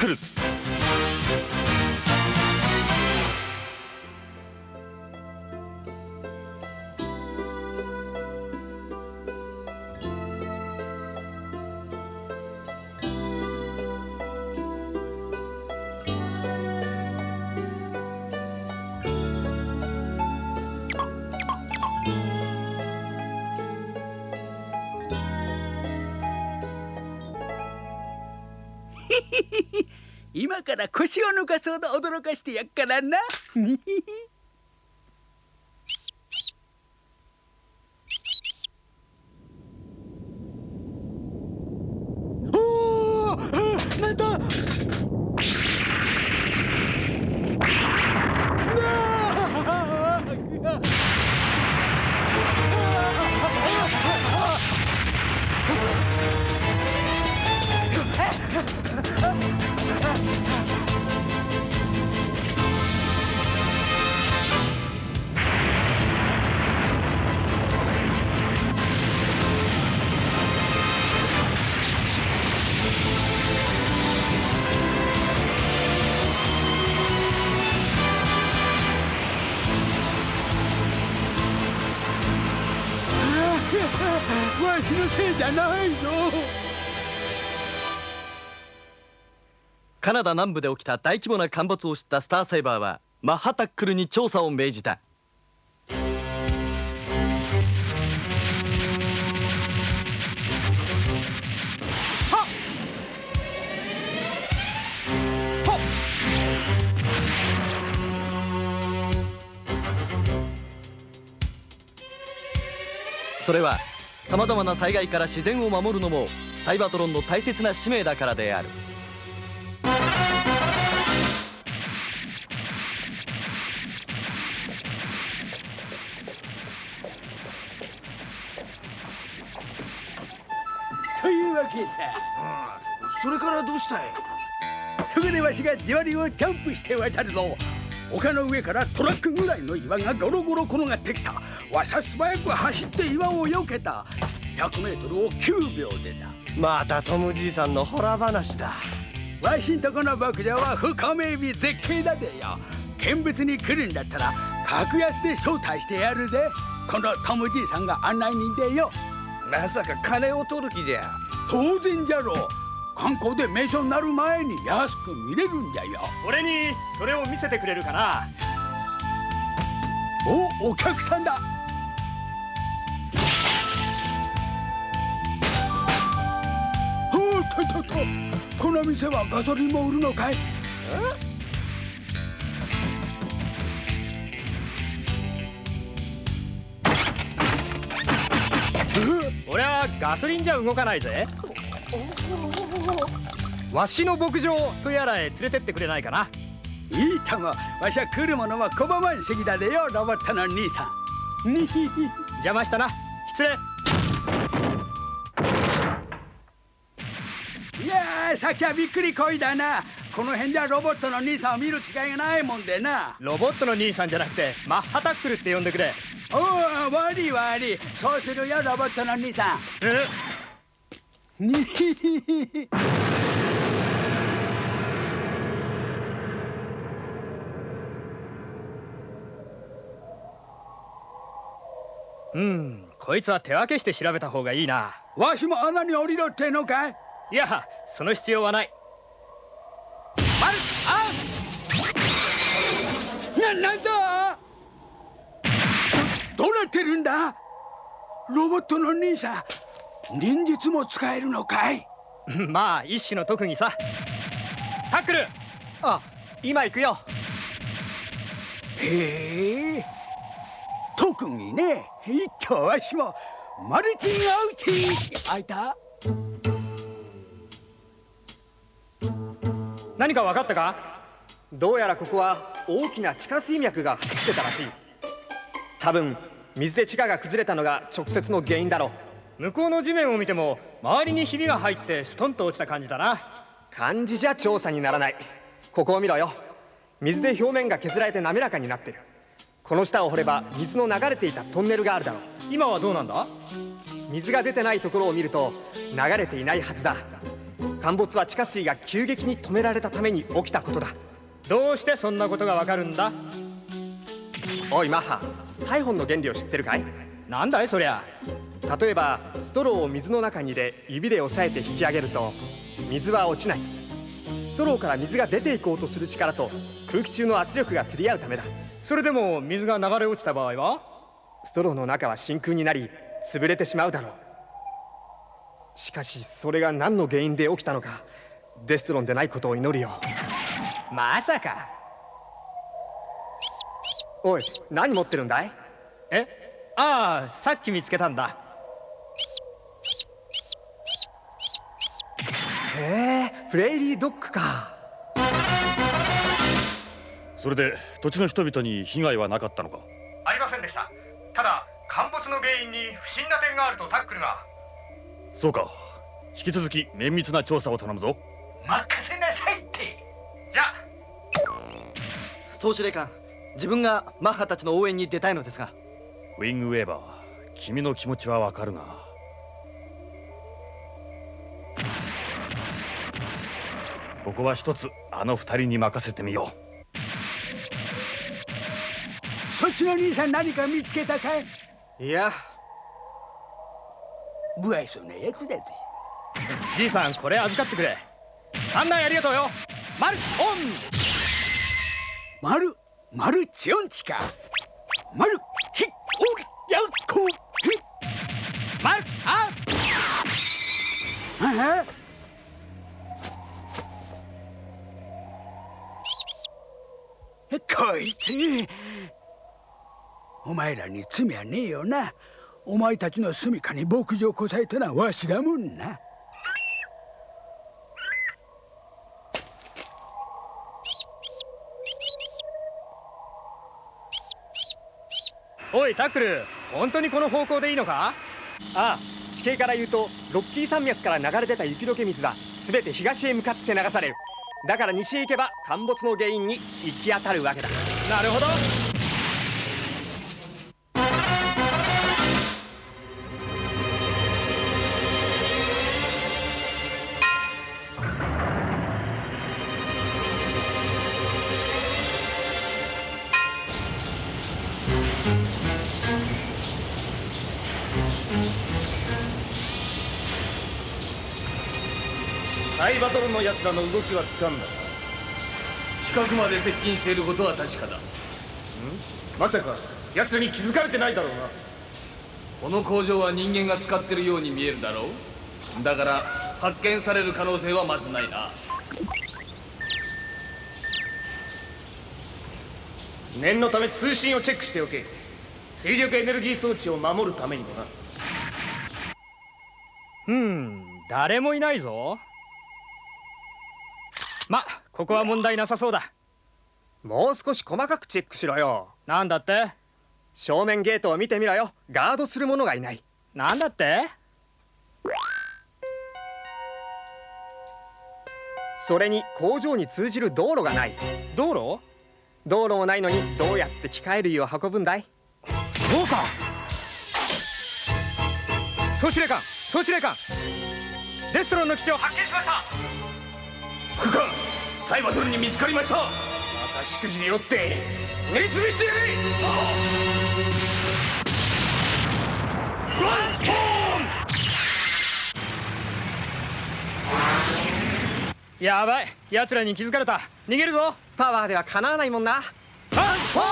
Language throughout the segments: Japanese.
クル。今から腰を抜かそうと驚かしてやっからな。おお、なんだ。わしのせいじゃないよ。カナダ南部で起きた大規模な陥没を知ったスターサイバーはマッハタックルに調査を命じた。それはさまざまな災害から自然を守るのもサイバトロンの大切な使命だからである。というわけさ。それからどうしたい？そこでわしが地割りをジャンプして渡るぞ。丘の上からトラックぐらいの岩がゴロゴロ転がってきた。わしは素早く走って岩を避けた。100メートルを9秒でだ。またトムじいさんのホラー話だ。わしんとこの牧場は深め日絶景だでよ。見物に来るんだったら格安で招待してやるぜ。このトムじいさんが案内人でよ。まさか金を取る気じゃ。当然じゃろう。観光で名所になる前に安く見れるんじゃよ。俺にそれを見せてくれるかな。お客さんだ。とこの店はガソリンも売るのかい？俺はガソリンじゃ動かないぜ。わしの牧場とやらへ連れてってくれないかな。いいとも、わしは来るものは拒まん主義だでよ、ロボットの兄さん。邪魔したな。失礼。いやー、さっきはびっくりこいだな。この辺ではロボットの兄さんを見る機会がないもんでな。ロボットの兄さんじゃなくてマッハタックルって呼んでくれ。おお、悪い悪い。そうするよ、ロボットの兄さん。こいつは手分けして調べた方がいいな。わしも穴に降りろってのかい？いや、その必要はない。なんだ？どうなってるんだ？ロボットの兄さん、忍術も使えるのかい？まあ一種の特技さ。タックル。あ、今行くよ。へえ、特技ね。一丁わしもマルチンアウチ。開いた？何か分かったか？どうやらここは大きな地下水脈が走ってたらしい。多分水で地下が崩れたのが直接の原因だろう。向こうの地面を見ても周りにひびが入ってストンと落ちた感じだな。感じじゃ調査にならない。ここを見ろよ。水で表面が削られて滑らかになってる。この下を掘れば水の流れていたトンネルがあるだろう。今はどうなんだ？水が出てないところを見ると流れていないはずだ。陥没は地下水が急激に止められたために起きたことだ。どうしてそんなことがわかるんだ？おいマッハ、サイホンの原理を知ってるかい？なんだいそりゃ。例えばストローを水の中に入れ指で押さえて引き上げると水は落ちない。ストローから水が出ていこうとする力と空気中の圧力が釣り合うためだ。それでも水が流れ落ちた場合は？ストローの中は真空になり潰れてしまうだろう。しかしそれが何の原因で起きたのかデストロンでないことを祈るよ。まさか。おい、何持ってるんだい？ああ、さっき見つけたんだ。へえ、プレイリードッグか。それで土地の人々に被害はなかったのか？ありませんでした。ただ陥没の原因に不審な点があるとタックルが。そうか。引き続き綿密な調査を頼むぞ。任せなさいって。じゃあ。総司令官、自分がマッハたちの応援に出たいのですが。ウィングウェーバー、君の気持ちはわかるが、ここは一つあの二人に任せてみよそっちの兄さん何か見つけたかい？いや、不愛想なやつだぜ。じいさん、これ預かってくれ。案内ありがとうよ。マルオン。マルチオンチか。マルチオンヤコマルアあこいつ、お前らに罪はねえよな。お前たちの住処に牧場をこさえたのはわしだもんな。おいタックル、本当にこの方向でいいのか？ああ、地形から言うとロッキー山脈から流れ出た雪解け水は全て東へ向かって流される。だから西へ行けば陥没の原因に行き当たるわけだ。なるほど。サイバトルの奴らの動きはつかんだ。近くまで接近していることは確かだ。まさか奴らに気づかれてないだろうな。この工場は人間が使ってるように見えるだろう。だから発見される可能性はまずないな。念のため通信をチェックしておけ。水力エネルギー装置を守るためにもな。誰もいないぞ。ここは問題なさそうだ。もう少し細かくチェックしろよ。なんだって？正面ゲートを見てみろよ。ガードする者がいない。なんだって？それに工場に通じる道路がない。道路もないのにどうやって機械類を運ぶんだい？そうか。総司令官、レストランの基地を発見しました。副官、サイバトルに見つかりました。またしによって塗りつぶしてやれ。トランスフォーム。やばい、奴らに気づかれた。逃げるぞ。パワーではかなわないもんな。トランスフォーム。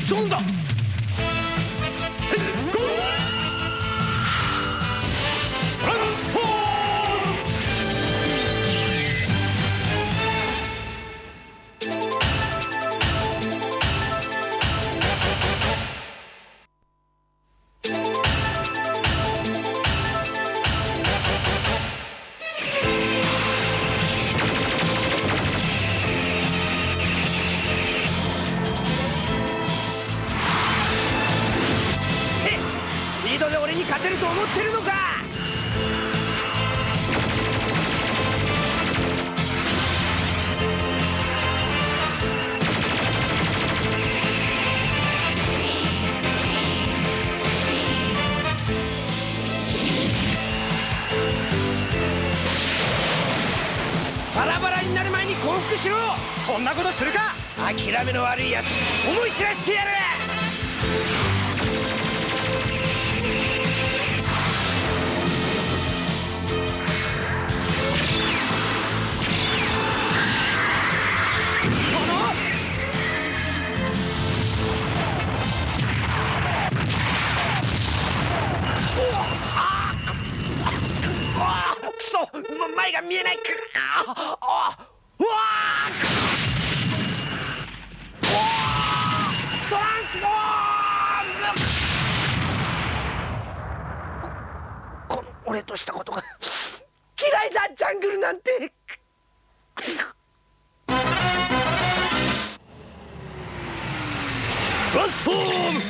ゾンだ。セルゴー。トランスフォースピードで俺に勝てると思ってるのか。バラバラになる前に降伏しろ。そんなことするか。諦めの悪いやつ、思い知らしてやる。前が見えない。うわトランスフォーム。この俺としたことが嫌いだ。ジャングルなんて。トランスフォーム。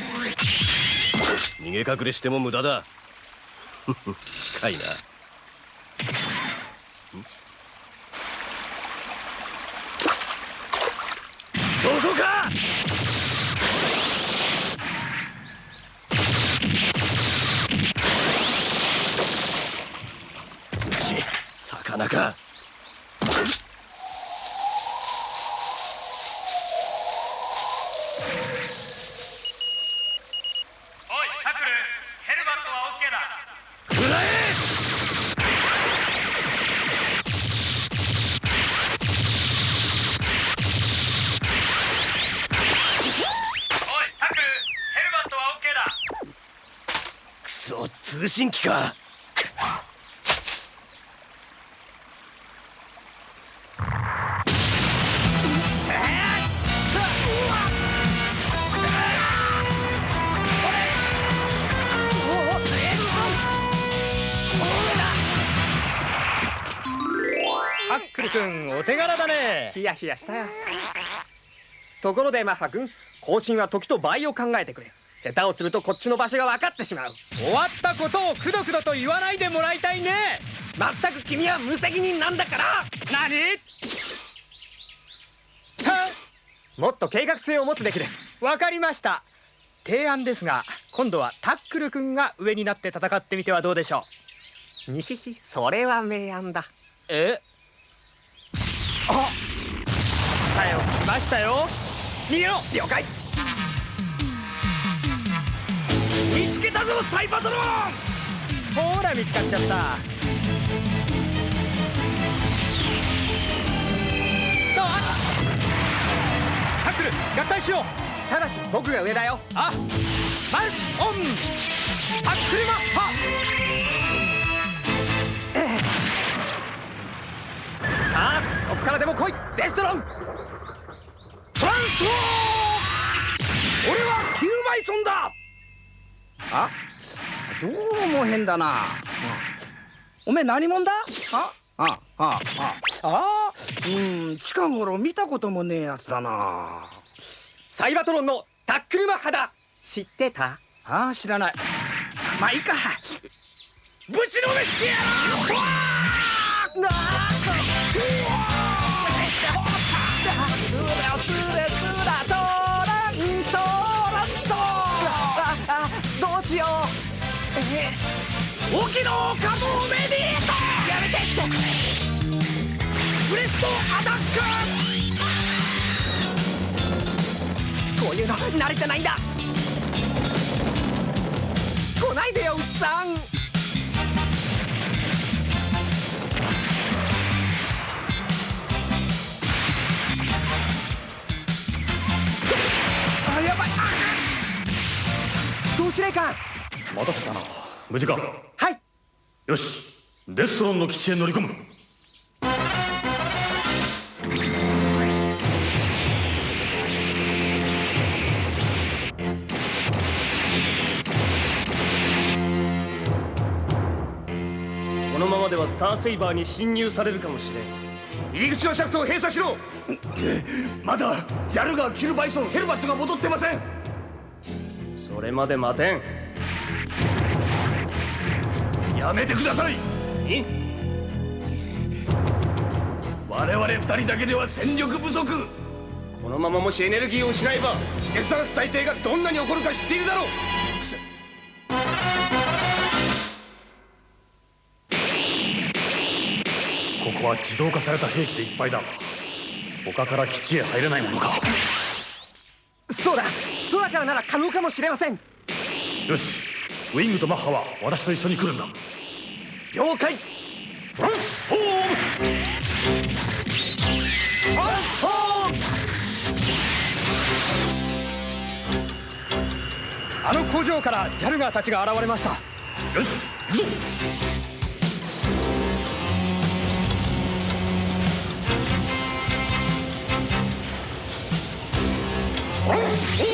逃げ隠れしても無駄だ。近いな。そこか。魚か。おいタックル、ヘルバットは OK だ。食らえ。通信機か。ハックル君、お手柄だね。ヒヤヒヤしたよ。ところでマッハ君、更新は時と倍を考えてくれ。下手をするとこっちの場所が分かってしまう。終わったことをくどくどと言わないでもらいたいね。まったく君は無責任なんだから。何？もっと計画性を持つべきです。わかりました。提案ですが、今度はタックル君が上になって戦ってみてはどうでしょう。にひひ、それは明暗だ。え？あ、来たよ、来ましたよ。逃げろ。了解。見つけたぞ、サイバトロン。ほら見つかっちゃった。タックル合体しよう。ただし僕が上だよ。あ、マルチオン。タックルマッハ。さあどっからでも来い。デストロン。トランスフォー。俺はキルバイソンだ。あ、どうも変だな。おめえ何者だ。近頃見たこともねえやつだな。サイバトロンのタックルマッハだ。知ってた？知らない。まあいいか。ぶちのめしてやろう。どうしよう。沖のカモメディート。やめて。ブレストアタック。こういうの慣れてないんだ。来ないでよ牛さん。やばい。総司令官。待たせたな。無事か。はい。よし、デストロンの基地へ乗り込む。このままではスターセイバーに侵入されるかもしれん。入り口のシャフトを閉鎖しろ。まだジャルガー、キルバイソン、ヘルバットが戻ってません。それまで待てん。やめてください。我々二人だけでは戦力不足。このままもしエネルギーを失えばデスタンス大帝がどんなに起こるか知っているだろう。ここは自動化された兵器でいっぱいだ。他から基地へ入れないものか。そうだ、空からなら可能かもしれません。よし、ウィングとマッハは私と一緒に来るんだ。了解。トランスフォーム。トランスフォーム。あの工場からジャルガーたちが現れました。よし、行くぞ。トランスフォーム。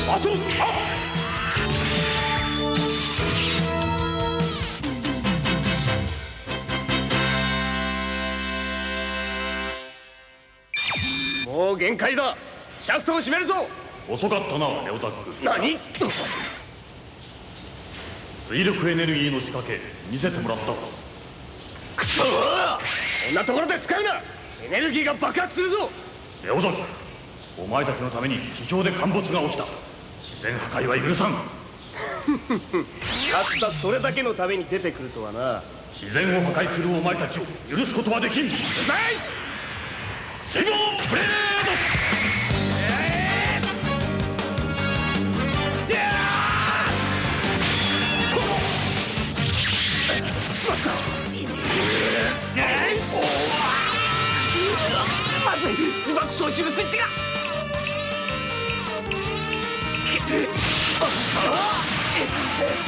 バトルアップ。もう限界だ。シャフトを閉めるぞ。遅かったな、レオザック。何？水力エネルギーの仕掛け見せてもらった。くそー！こんなところで使うな。エネルギーが爆発するぞ。レオザック、お前たちのために地表で陥没が起きた。自然破壊は許さん。たったそれだけのために出てくるとはな。自然を破壊するお前たちを許すことはできん。うるさい！セイバーブレード！しまった！まずい！自爆装置のスイッチが！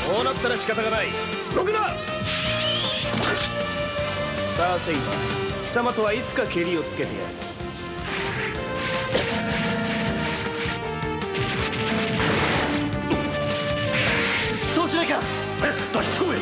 こうなったら仕方がない。動くな！スターセイバー、貴様とはいつかケリをつけてやる。そうしないか。早く脱出行為。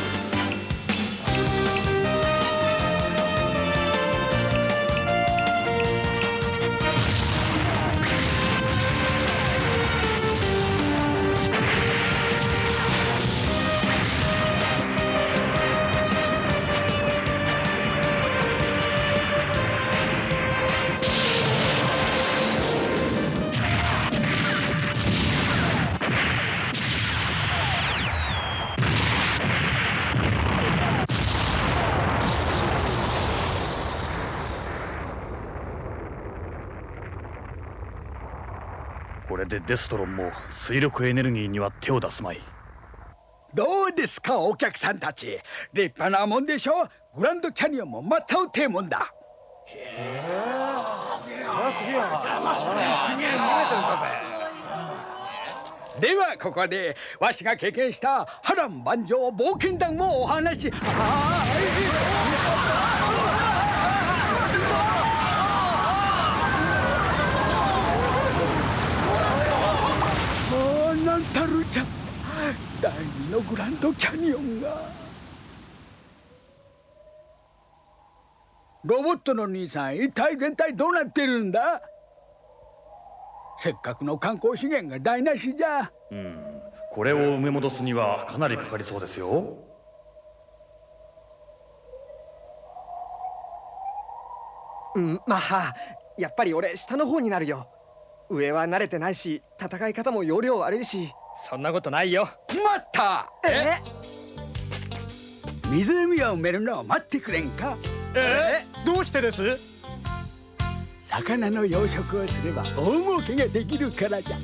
これでデストロンも水力エネルギーには手を出すまい。どうですかお客さんたち、立派なもんでしょ。グランドキャニオンもまたうてえもんだ。ではここでわしが経験した波乱万丈冒険談をお話。なんたるじゃ、第二のグランドキャニオンが。ロボットの兄さん、一体全体どうなってるんだ。せっかくの観光資源が台無しじゃ。これを埋め戻すにはかなりかかりそうですよ。まあやっぱり俺下の方になるよ。上は慣れてないし、戦い方も要領悪いし。そんなことないよ。待った。湖を埋めるのを待ってくれんか。どうしてです？魚の養殖をすれば大儲けができるからじゃ。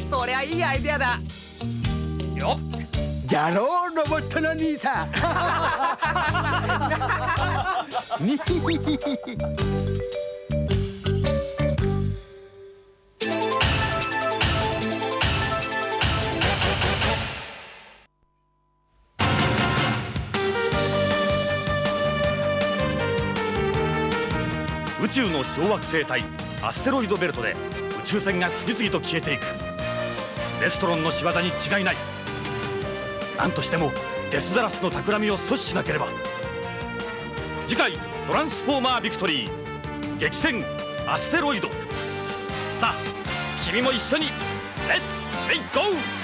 そりゃいいアイデアだよ。じゃろうロボットの兄さん。宇宙の小惑星帯アステロイドベルトで宇宙船が次々と消えていく。デストロンの仕業に違いない。何としてもデスザラスの企みを阻止しなければ。次回「トランスフォーマービクトリー」激戦アステロイド。さあ君も一緒にレッツレイゴー。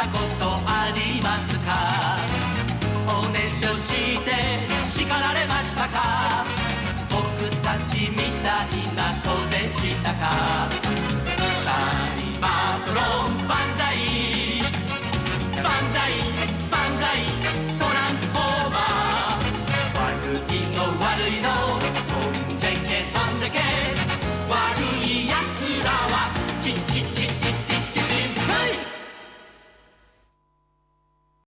したことありますか？おねしょして叱られましたか？僕たちみたいな子でしたか？